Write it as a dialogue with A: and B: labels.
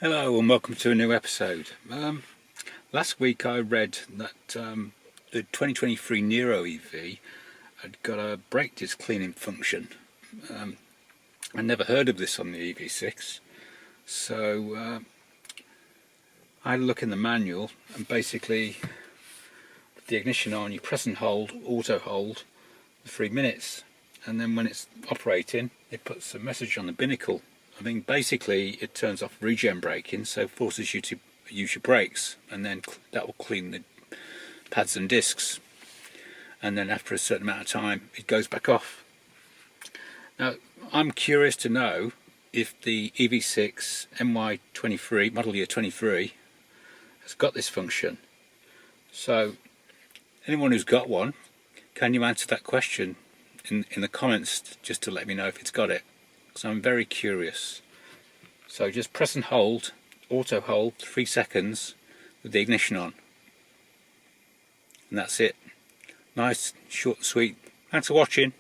A: Hello and welcome to a new episode. Last week I read that the 2023 Niro EV had got a brake disc cleaning function. I never heard of this on the EV6, so I had a look in the manual, and basically with the ignition on, you press and hold, auto hold for 3 minutes, and then when it's operating it puts a message on the binnacle. I mean, basically it turns off regen braking, so forces you to use your brakes, and then that will clean the pads and discs, and then after a certain amount of time it goes back off. Now I'm curious to know if the EV6 MY23 model year 23 has got this function. So anyone who's got one, can you answer that question in the comments, just to let me know if it's got it? So I'm very curious. So just press and hold, auto hold, 3 seconds with the ignition on, and that's it. Nice, short and sweet. Thanks for watching.